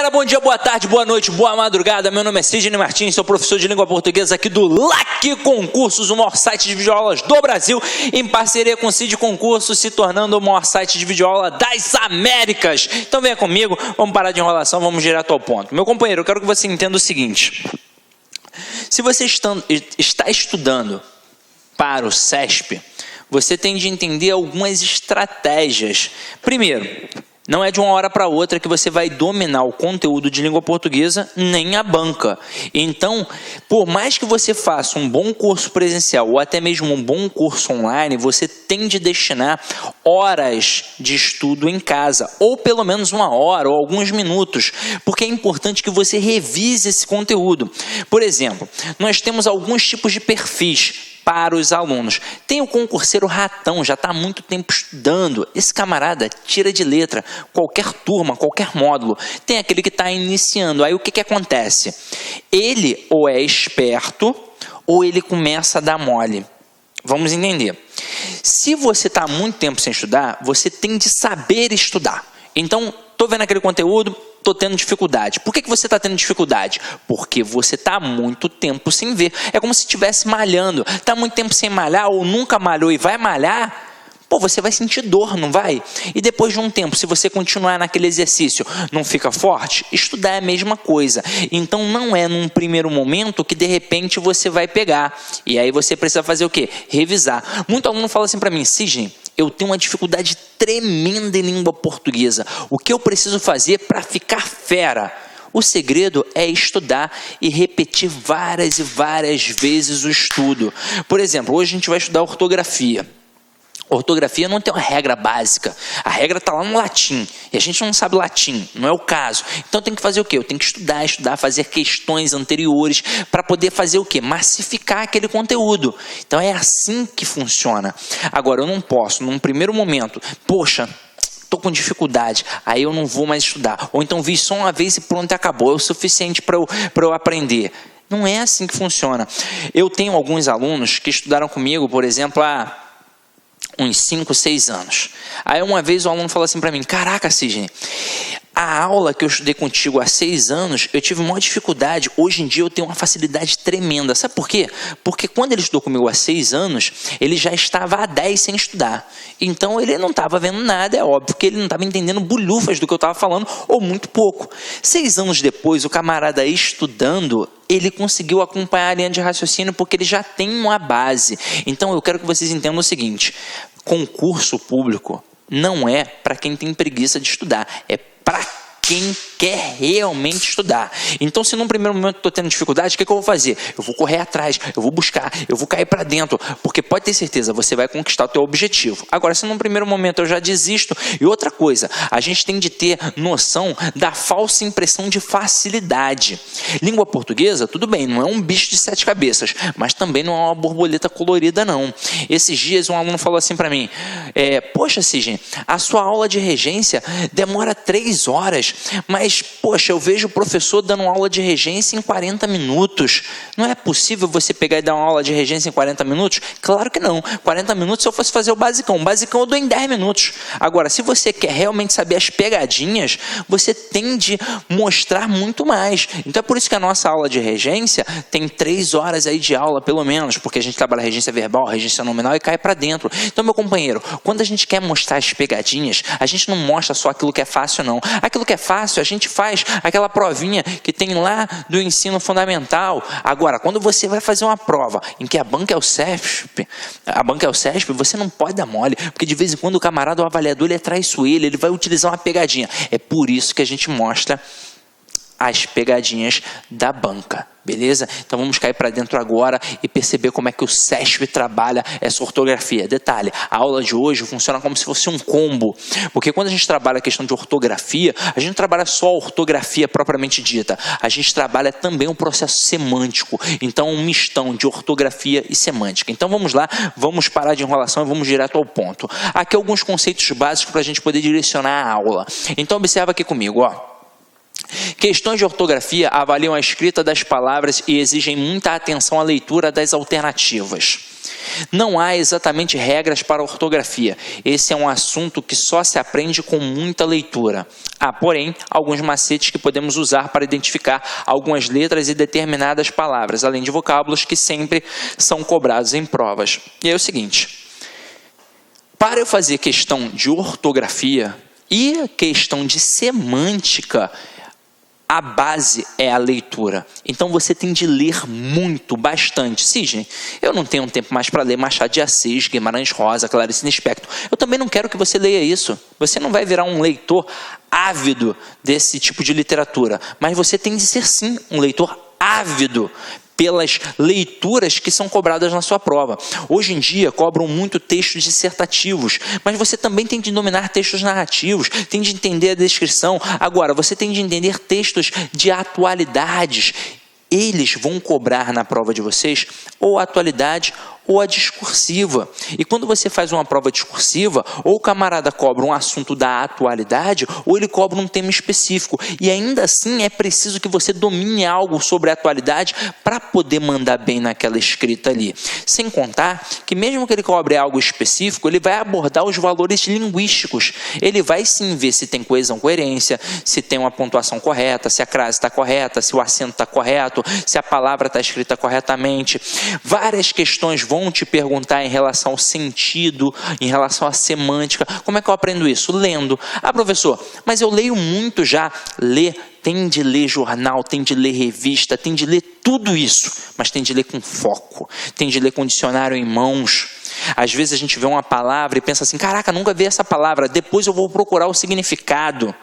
galera, bom dia, boa tarde, boa noite, boa madrugada. Meu nome é Sidney Martins, sou professor de língua portuguesa aqui do LAC Concursos, o maior site de videoaulas do Brasil, em parceria com o Cid Concursos, se tornando o maior site de videoaula das Américas. Então venha comigo, vamos parar de enrolação, vamos direto ao ponto. Meu companheiro, eu quero que você entenda o seguinte: se você está estudando para o CESP, você tem de entender algumas estratégias. Primeiro, não é de uma hora para outra que você vai dominar o conteúdo de língua portuguesa, nem a banca. Então, por mais que você faça um bom curso presencial ou até mesmo um bom curso online, você tem de destinar horas de estudo em casa, ou pelo menos uma hora ou alguns minutos, porque é importante que você revise esse conteúdo. Por exemplo, nós temos alguns tipos de perfis para os alunos. Tem o concurseiro ratão, já está há muito tempo estudando. Esse camarada tira de letra qualquer turma, qualquer módulo. Tem aquele que está iniciando. Aí o que acontece? Ele ou é esperto ou ele começa a dar mole. Vamos entender. Se você está há muito tempo sem estudar, você tem de saber estudar. Então, estou vendo aquele conteúdo, estou tendo dificuldade. Por que você está tendo dificuldade? Porque você está há muito tempo sem ver. É como se estivesse malhando. Está há muito tempo sem malhar ou nunca malhou e vai malhar, pô, você vai sentir dor, não vai? E depois de um tempo, se você continuar naquele exercício, não fica forte? Estudar é a mesma coisa. Então não é num primeiro momento que de repente você vai pegar. E aí você precisa fazer o quê? Revisar. Muito aluno fala assim para mim: Sidney, eu tenho uma dificuldade tremenda em língua portuguesa. O que eu preciso fazer para ficar fera? O segredo é estudar e repetir várias e várias vezes o estudo. Por exemplo, hoje a gente vai estudar ortografia. Ortografia não tem uma regra básica. A regra está lá no latim. E a gente não sabe latim, não é o caso. Então tem que fazer o quê? Eu tenho que estudar, fazer questões anteriores para poder fazer o quê? Massificar aquele conteúdo. Então é assim que funciona. Agora, eu não posso, num primeiro momento, poxa, estou com dificuldade, aí eu não vou mais estudar. Ou então vi só uma vez e pronto, acabou. É o suficiente para eu aprender. Não é assim que funciona. Eu tenho alguns alunos que estudaram comigo, por exemplo, há uns 5, 6 anos. Aí uma vez o aluno falou assim para mim: caraca, Sidney, a aula que eu estudei contigo há 6 anos, eu tive maior dificuldade. Hoje em dia eu tenho uma facilidade tremenda. Sabe por quê? Porque quando ele estudou comigo há 6 anos, ele já estava há 10 sem estudar. Então ele não estava vendo nada, é óbvio que ele não estava entendendo bulhufas do que eu estava falando, ou muito pouco. 6 anos depois, o camarada estudando, ele conseguiu acompanhar a linha de raciocínio porque ele já tem uma base. Então eu quero que vocês entendam o seguinte: concurso público não é para quem tem preguiça de estudar, é para quem quer realmente estudar. Então, se num primeiro momento eu estou tendo dificuldade, o que eu vou fazer? Eu vou correr atrás, eu vou buscar, eu vou cair para dentro, porque pode ter certeza, você vai conquistar o teu objetivo. Agora, se num primeiro momento eu já desisto, e outra coisa, a gente tem de ter noção da falsa impressão de facilidade. Língua portuguesa, tudo bem, não é um bicho de 7 cabeças, mas também não é uma borboleta colorida, não. Esses dias um aluno falou assim para mim: poxa, Sidney, a sua aula de regência demora 3 horas, mas, poxa, eu vejo o professor dando uma aula de regência em 40 minutos. Não é possível você pegar e dar uma aula de regência em 40 minutos? Claro que não. 40 minutos se eu fosse fazer o basicão. O basicão eu dou em 10 minutos. Agora, se você quer realmente saber as pegadinhas, você tem de mostrar muito mais. Então é por isso que a nossa aula de regência tem 3 horas aí de aula, pelo menos, porque a gente trabalha regência verbal, regência nominal e cai para dentro. Então, meu companheiro, quando a gente quer mostrar as pegadinhas, a gente não mostra só aquilo que é fácil, não. Aquilo que é fácil, a gente faz aquela provinha que tem lá do ensino fundamental. Agora, quando você vai fazer uma prova em que a banca é o CESP, você não pode dar mole, porque de vez em quando o camarada, o avaliador, ele é traiçoeiro, ele vai utilizar uma pegadinha. É por isso que a gente mostra as pegadinhas da banca, beleza? Então vamos cair para dentro agora e perceber como é que o CESP trabalha essa ortografia. Detalhe, a aula de hoje funciona como se fosse um combo, porque quando a gente trabalha a questão de ortografia, a gente não trabalha só a ortografia propriamente dita, a gente trabalha também o processo semântico, então um mistão de ortografia e semântica. Então vamos lá, vamos parar de enrolação e vamos direto ao ponto. Aqui alguns conceitos básicos para a gente poder direcionar a aula. Então observa aqui comigo, ó. Questões de ortografia avaliam a escrita das palavras e exigem muita atenção à leitura das alternativas. Não há exatamente regras para a ortografia. Esse é um assunto que só se aprende com muita leitura. Há, porém, alguns macetes que podemos usar para identificar algumas letras e determinadas palavras, além de vocábulos que sempre são cobrados em provas. E aí é o seguinte, para eu fazer questão de ortografia e questão de semântica, a base é a leitura. Então você tem de ler muito, bastante. Sidney, eu não tenho tempo mais para ler Machado de Assis, Guimarães Rosa, Clarice Lispector. Eu também não quero que você leia isso. Você não vai virar um leitor ávido desse tipo de literatura. Mas você tem de ser, sim, um leitor ávido pelas leituras que são cobradas na sua prova. Hoje em dia, cobram muito textos dissertativos, mas você também tem de dominar textos narrativos, tem de entender a descrição. Agora, você tem de entender textos de atualidades. Eles vão cobrar na prova de vocês ou a atualidade ou a discursiva. E quando você faz uma prova discursiva, ou o camarada cobra um assunto da atualidade, ou ele cobra um tema específico. E ainda assim é preciso que você domine algo sobre a atualidade para poder mandar bem naquela escrita ali. Sem contar que mesmo que ele cobre algo específico, ele vai abordar os valores linguísticos. Ele vai sim ver se tem coesão, coerência, se tem uma pontuação correta, se a crase está correta, se o acento está correto, se a palavra está escrita corretamente. Várias questões vão te perguntar em relação ao sentido, em relação à semântica. Como é que eu aprendo isso? Lendo. Ah, professor, mas eu leio muito já. Tem de ler jornal, tem de ler revista, tem de ler tudo isso, mas tem de ler com foco, tem de ler com dicionário em mãos. Às vezes a gente vê uma palavra e pensa assim, caraca, nunca vi essa palavra, depois eu vou procurar o significado.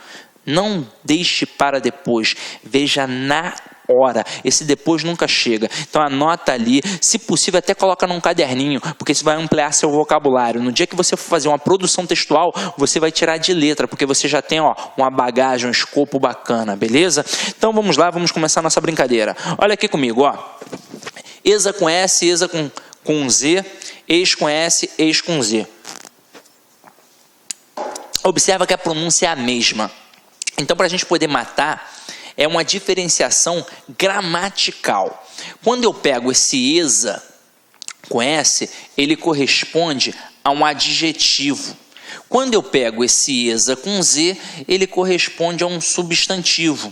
Não deixe para depois, veja na hora. Esse depois nunca chega. Então anota ali, se possível até coloca num caderninho, porque isso vai ampliar seu vocabulário. No dia que você for fazer uma produção textual, você vai tirar de letra, porque você já tem uma bagagem, um escopo bacana, beleza? Então vamos lá, vamos começar a nossa brincadeira. Olha aqui comigo, ESA com S, ESA com Z, ex com S, ex com Z. Observa que a pronúncia é a mesma. Então, para a gente poder matar, é uma diferenciação gramatical. Quando eu pego esse ESA com S, ele corresponde a um adjetivo. Quando eu pego esse ESA com Z, ele corresponde a um substantivo.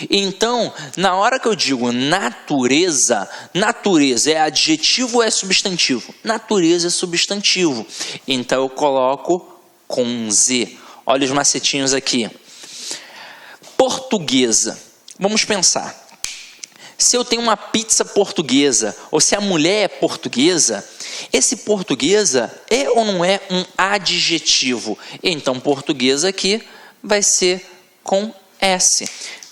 Então, na hora que eu digo natureza, natureza é adjetivo ou é substantivo? Natureza é substantivo. Então, eu coloco com Z. Olha os macetinhos aqui. Portuguesa. Vamos pensar. Se eu tenho uma pizza portuguesa, ou se a mulher é portuguesa, esse portuguesa é ou não é um adjetivo? Então, portuguesa aqui vai ser com S.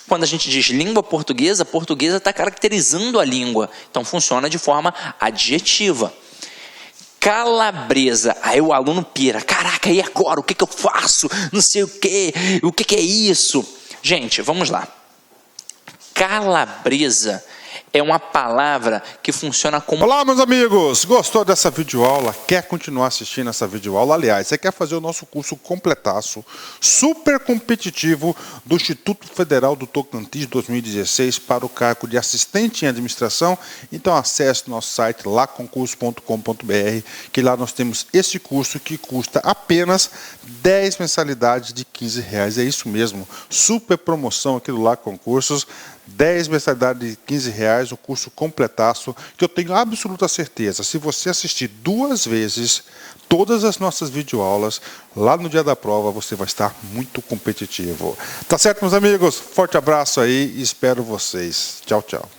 Quando a gente diz língua portuguesa, portuguesa está caracterizando a língua. Então, funciona de forma adjetiva. Calabresa. Aí o aluno pira. Caraca, e agora? O que eu faço? Não sei o quê. O que é isso? Gente, vamos lá. Calabresa é uma palavra que funciona como... Olá, meus amigos! Gostou dessa videoaula? Quer continuar assistindo essa videoaula? Aliás, você quer fazer o nosso curso completaço, super competitivo do Instituto Federal do Tocantins 2016 para o cargo de assistente em administração? Então acesse o nosso site laconcurso.com.br, que lá nós temos esse curso que custa apenas 10 mensalidades de R$15. É isso mesmo, super promoção aqui do Laconcursos. 10 mensalidades de R$15, o curso completaço, que eu tenho absoluta certeza, se você assistir 2 vezes todas as nossas videoaulas, lá no dia da prova você vai estar muito competitivo. Tá certo, meus amigos? Forte abraço aí e espero vocês. Tchau, tchau.